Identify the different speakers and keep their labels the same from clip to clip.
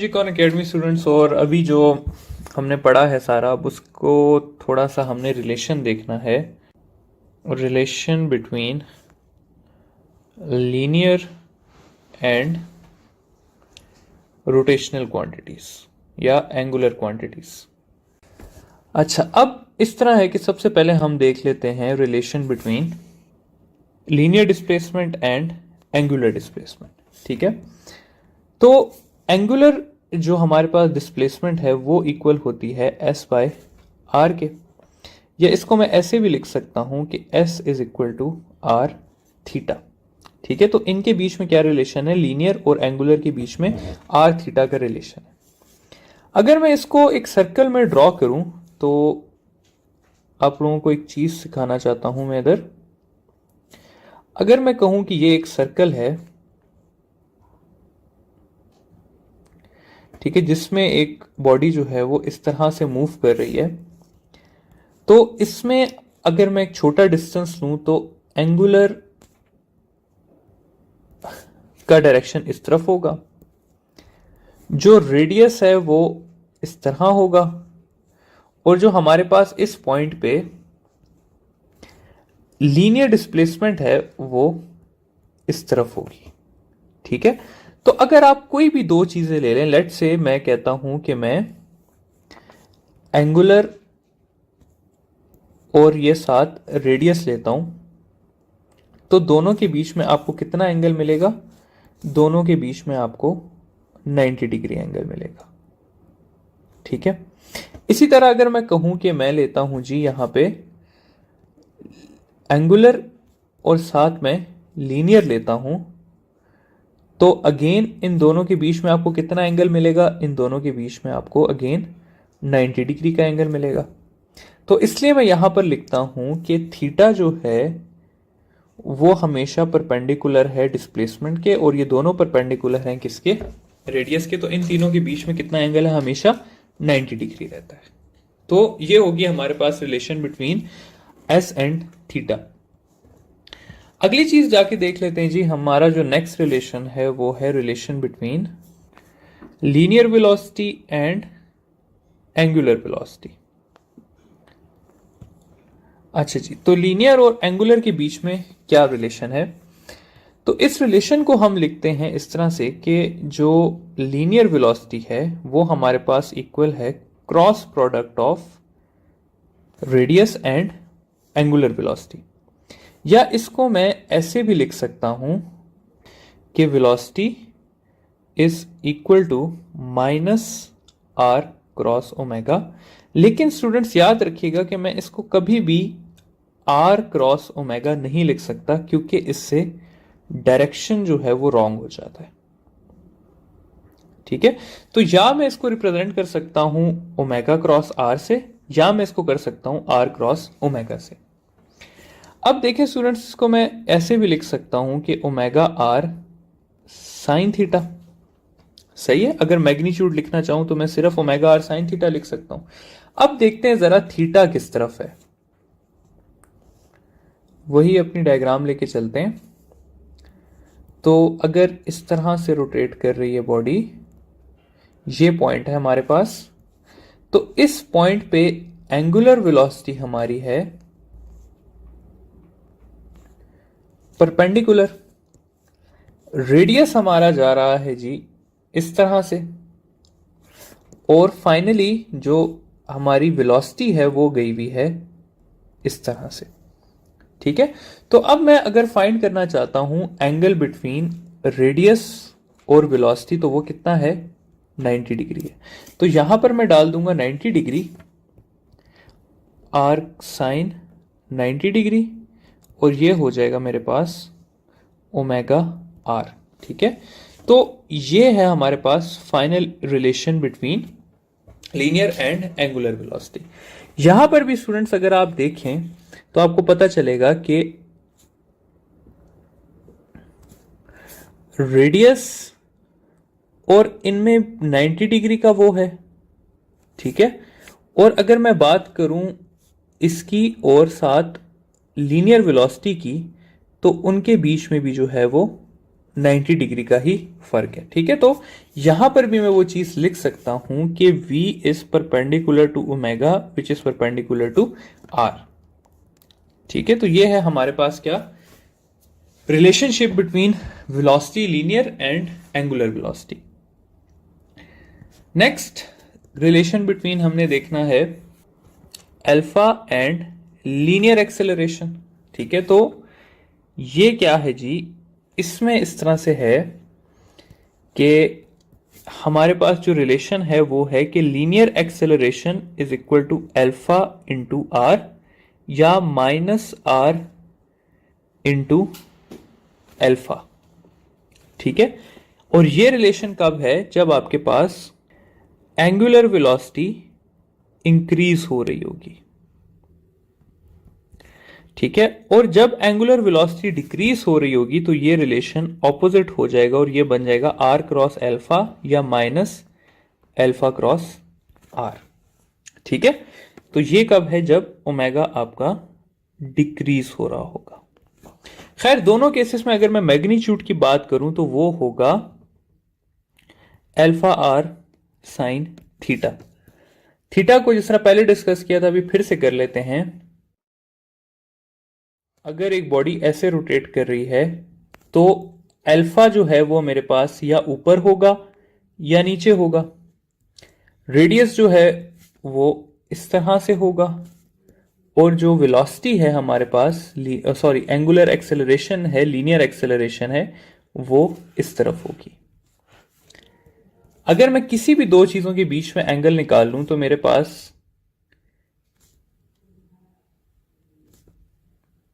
Speaker 1: जी कौन academy students. और अभी जो हमने पढ़ा है सारा, अब उसको थोड़ा सा हमने रिलेशन देखना है। Relation between linear and rotational quantities या एंगुलर क्वांटिटीज। अच्छा, अब इस तरह है कि सबसे पहले हम देख लेते हैं relation between linear displacement and angular displacement. ठीक है, तो एंगुलर जो हमारे पास डिस्प्लेसमेंट है वो इक्वल होती है एस बाय आर के, या इसको मैं ऐसे भी लिख सकता हूं कि S is equal to R theta. ठीक है, तो इनके बीच में क्या रिलेशन है? लीनियर और एंगुलर के बीच में आर थीटा का रिलेशन है। अगर मैं इसको एक सर्कल में ड्रॉ करूं तो आप लोगों को एक चीज सिखाना चाहता हूं मैं इधर। अगर मैं कहूं कि ये एक सर्कल है, ठीक है, जिसमें एक बॉडी जो है वो इस तरह से मूव कर रही है, तो इसमें अगर मैं एक छोटा डिस्टेंस लूं तो एंगुलर का डायरेक्शन इस तरफ होगा, जो रेडियस है वो इस तरह होगा, और जो हमारे पास इस पॉइंट पे लीनियर डिस्प्लेसमेंट है वो इस तरफ होगी। ठीक है, तो अगर आप कोई भी दो चीजें ले लें, लेट से मैं कहता हूं कि मैं एंगुलर और ये साथ रेडियस लेता हूं, तो दोनों के बीच में आपको कितना एंगल मिलेगा? दोनों के बीच में आपको 90 डिग्री एंगल मिलेगा। ठीक है, इसी तरह अगर मैं कहूं कि मैं लेता हूं जी यहां पे एंगुलर और साथ में लीनियर लेता हूं, तो अगेन इन दोनों के बीच में आपको कितना एंगल मिलेगा? इन दोनों के बीच में आपको अगेन 90 डिग्री का एंगल मिलेगा। तो इसलिए मैं यहां पर लिखता हूं कि थीटा जो है वो हमेशा परपेंडिकुलर है डिस्प्लेसमेंट के, और ये दोनों परपेंडिकुलर हैं किसके? रेडियस के। तो इन तीनों के बीच में कितना एंगल है? हमेशा 90 डिग्री रहता है। तो ये होगी हमारे पास relation between s and theta. अगली चीज जाके देख लेते हैं जी, हमारा जो नेक्स्ट रिलेशन है वो है relation between linear velocity and angular velocity. अच्छा जी, तो लीनियर और एंगुलर के बीच में क्या रिलेशन है? तो इस रिलेशन को हम लिखते हैं इस तरह से कि जो लीनियर वेलोसिटी है वो हमारे पास इक्वल है cross product of radius and angular velocity, या इसको मैं ऐसे भी लिख सकता हूं कि velocity is equal to minus R cross omega. लेकिन स्टूडेंट्स याद रखिएगा कि मैं इसको कभी भी आर क्रॉस ओमेगा नहीं लिख सकता, क्योंकि इससे डायरेक्शन जो है वो रॉन्ग हो जाता है। ठीक है, तो या मैं इसको रिप्रेजेंट कर सकता हूं ओमेगा क्रॉस आर से, या मैं इसको कर सकता हूं आर क्रॉस ओमेगा से। अब देखें स्टूडेंट्स, इसको मैं ऐसे भी लिख सकता हूं कि ओमेगा आर साइन थीटा। सही है, अगर मैग्नीट्यूड लिखना चाहूं तो मैं सिर्फ ओमेगा आर साइन थीटा लिख सकता हूं। अब देखते हैं जरा थीटा किस तरफ है, वही अपनी डायग्राम लेके चलते हैं। तो अगर इस तरह से रोटेट कर रही है बॉडी, ये पॉइंट है हमारे पास, तो इस पॉइंट पे एंगुलर वेलोसिटी हमारी है परपेंडिकुलर। रेडियस हमारा जा रहा है जी इस तरह से, और फाइनली जो हमारी वेलोसिटी है वो गई हुई है इस तरह से। ठीक है, तो अब मैं अगर फाइंड करना चाहता हूं एंगल बिटवीन रेडियस और वेलोसिटी, तो वो कितना है? 90 डिग्री है। तो यहां पर मैं डाल दूंगा 90 डिग्री, आर साइन 90 डिग्री, और ये हो जाएगा मेरे पास ओमेगा आर। ठीक है, तो ये है हमारे पास final relation between linear and angular velocity. यहां पर भी स्टूडेंट्स अगर आप देखें तो आपको पता चलेगा कि रेडियस और इनमें 90 डिग्री का वो है। ठीक है, और अगर मैं बात करूं इसकी और साथ लीनियर वेलोसिटी की, तो उनके बीच में भी जो है वो 90 डिग्री का ही फर्क है। ठीक है, तो यहां पर भी मैं वो चीज लिख सकता हूं कि v is perpendicular to omega which is perpendicular to r। ठीक है, तो ये है हमारे पास क्या, relationship between velocity linear and angular velocity. Next relation between हमने देखना है अल्फा एंड लीनियर एक्सेलरेशन। ठीक है, तो ये क्या है जी, इसमें इस तरह से है कि हमारे पास जो रिलेशन है वो है कि linear acceleration is equal to alpha into R या माइनस आर इंटू अल्फा। ठीक है, और ये रिलेशन कब है, जब आपके पास एंगुलर वेलोसिटी इंक्रीज हो रही होगी। ठीक है, और जब एंगुलर वेलोसिटी डिक्रीज हो रही होगी तो ये रिलेशन ऑपोजिट हो जाएगा और ये बन जाएगा आर क्रॉस अल्फा या माइनस अल्फा क्रॉस आर। ठीक है, तो ये कब है, जब ओमेगा आपका डिक्रीज हो रहा होगा। खैर दोनों केसेस में अगर मैं मैग्नीट्यूड की बात करूं तो वो होगा alpha R sine theta. Theta को जिस तरह पहले डिस्कस किया था अभी फिर से कर लेते हैं। अगर एक बॉडी ऐसे रोटेट कर रही है तो अल्फा जो है वो मेरे पास या ऊपर होगा या नीचे होगा। रेडियस जो है वो इस तरह से होगा और जो वेलोसिटी है हमारे पास, सॉरी एंगुलर एक्सेलरेशन है, लीनियर एक्सेलरेशन है, वो इस तरफ होगी। अगर मैं किसी भी दो चीजों के बीच में एंगल निकाल लूं तो मेरे पास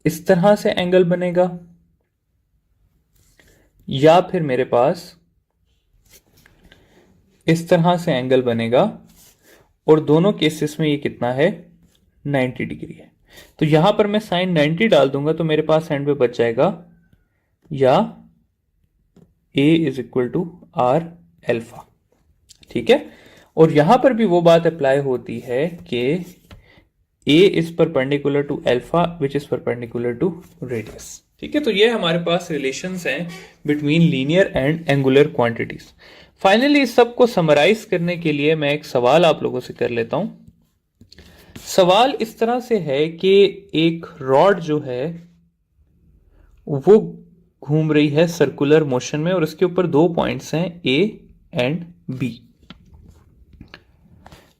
Speaker 1: इस तरह से एंगल बनेगा या फिर मेरे पास इस तरह से एंगल बनेगा, और दोनों केसेस में ये कितना है, 90 डिग्री है। तो यहां पर मैं साइन 90 डाल दूंगा तो मेरे पास एंड पे बच जाएगा या a is equal to R alpha. ठीक है, और यहां पर भी वो बात अप्लाई होती है कि a is perpendicular to alpha which is perpendicular to radius. ठीक है, तो ये हमारे पास रिलेशंस हैं between linear and angular quantities. Finally इस सब को समराइज करने के लिए मैं एक सवाल आप लोगों से कर लेता हूं। सवाल इस तरह से है कि एक रॉड जो है वो घूम रही है सर्कुलर मोशन में और उसके ऊपर दो पॉइंट्स हैं ए एंड बी।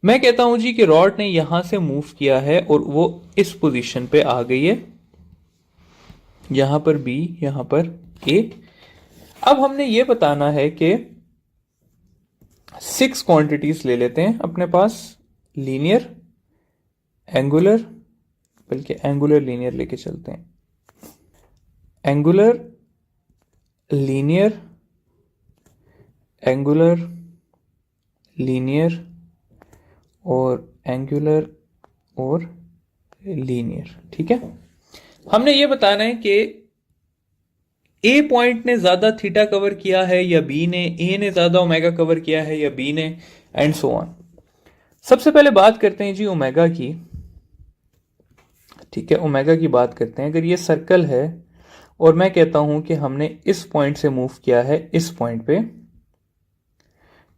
Speaker 1: मैं कहता हूं जी कि रॉड ने यहां से मूव किया है और वो इस पोजीशन पे आ गई है, यहां पर बी, यहां पर ए। अब हमने ये बताना है कि 6 क्वांटिटीज ले लेते हैं अपने पास, लीनियर, एंगुलर, बल्कि एंगुलर लीनियर लेके चलते हैं, एंगुलर, लीनियर, एंगुलर, लीनियर और एंगुलर और लीनियर। ठीक है, हमने ये बताना है कि ए पॉइंट ने ज्यादा थीटा कवर किया है या बी ने, ए ने ज्यादा ओमेगा कवर किया है या बी ने, एंड सो ऑन। सबसे पहले बात करते हैं जी ओमेगा की। ठीक है, ओमेगा की बात करते हैं। अगर ये सर्कल है और मैं कहता हूं कि हमने इस पॉइंट से मूव किया है इस पॉइंट पे,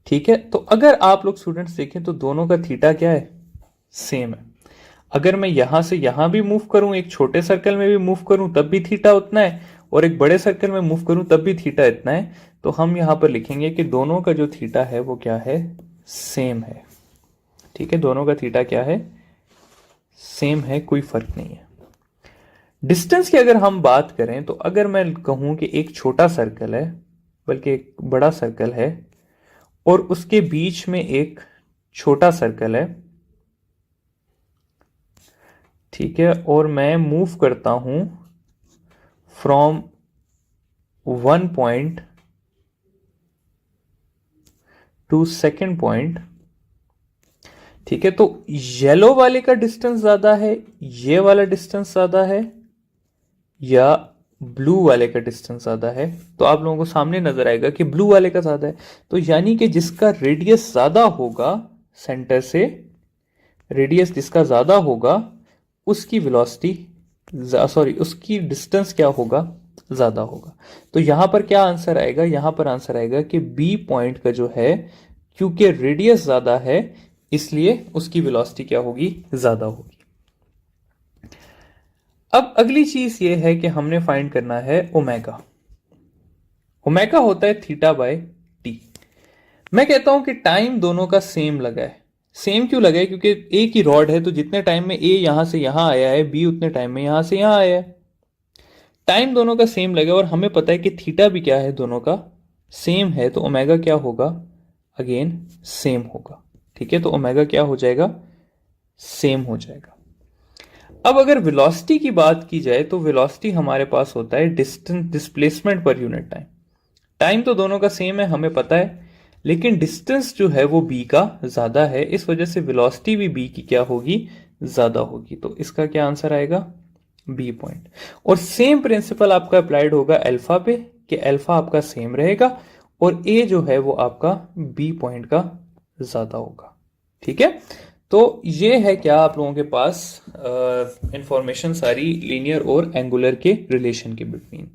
Speaker 1: ठीक है, तो अगर आप लोग स्टूडेंट्स देखें तो दोनों का थीटा क्या है, सेम है। अगर मैं यहां से यहां भी मूव करूं, एक छोटे सर्कल में भी मूव करूं तब भी थीटा उतना है, और एक बड़े सर्कल में मूव करूं तब भी थीटा इतना है। तो हम यहां पर लिखेंगे कि दोनों का जो थीटा है वो क्या है, सेम है। ठीक है, दोनों का थीटा क्या है, सेम है, कोई फर्क नहीं है। डिस्टेंस की अगर हम बात करें तो अगर मैं कहूं कि एक छोटा सर्कल है, बल्कि एक बड़ा सर्कल है, और उसके बीच में एक छोटा सर्कल है, ठीक है, और मैं मूव करता हूं from one point two second point. ठीक है, तो येलो वाले का डिस्टेंस ज्यादा है, ये वाला डिस्टेंस ज्यादा है, या ब्लू वाले का डिस्टेंस ज्यादा है? तो आप लोगों को सामने नजर आएगा कि ब्लू वाले का ज्यादा है। तो यानी कि जिसका रेडियस ज्यादा होगा सेंटर से, रेडियस जिसका ज्यादा होगा उसकी वेलोसिटी, सॉरी उसकी डिस्टेंस क्या होगा, ज्यादा होगा। तो यहां पर क्या आंसर आएगा, यहां पर आंसर आएगा कि बी पॉइंट का जो है, क्योंकि रेडियस ज्यादा है इसलिए उसकी वेलोसिटी क्या होगी, ज्यादा होगी। अब अगली चीज ये है कि हमने फाइंड करना है ओमेगा। ओमेगा होता है थीटा बाय टी। मैं कहता हूं कि टाइम दोनों का सेम लगा है। सेम क्यों लगा है, क्योंकि एक ही रॉड है, तो जितने टाइम में ए यहां से यहां आया है, बी उतने टाइम में यहां से यहां आया है। टाइम दोनों का सेम लगे और हमें पता है कि थीटा भी क्या है, दोनों का सेम है, तो ओमेगा क्या होगा, अगेन सेम होगा। ठीक है, तो ओमेगा क्या हो जाएगा, सेम हो जाएगा। अब अगर वेलोसिटी की बात की जाए तो वेलोसिटी हमारे पास होता है distance displacement per unit time. Time तो दोनों का सेम है हमें पता है, लेकिन डिस्टेंस जो है वो बी का ज्यादा है, इस वजह से वेलोसिटी भी बी की क्या होगी, ज्यादा होगी। तो इसका क्या आंसर आएगा, बी पॉइंट। और सेम प्रिंसिपल आपका अप्लाइड होगा अल्फा पे, कि अल्फा आपका सेम रहेगा और ए जो है वो आपका बी पॉइंट का ज्यादा होगा। ठीक है, तो ये है क्या आप लोगों के पास इंफॉर्मेशन सारी लीनियर और एंगुलर के रिलेशन के बिटवीन।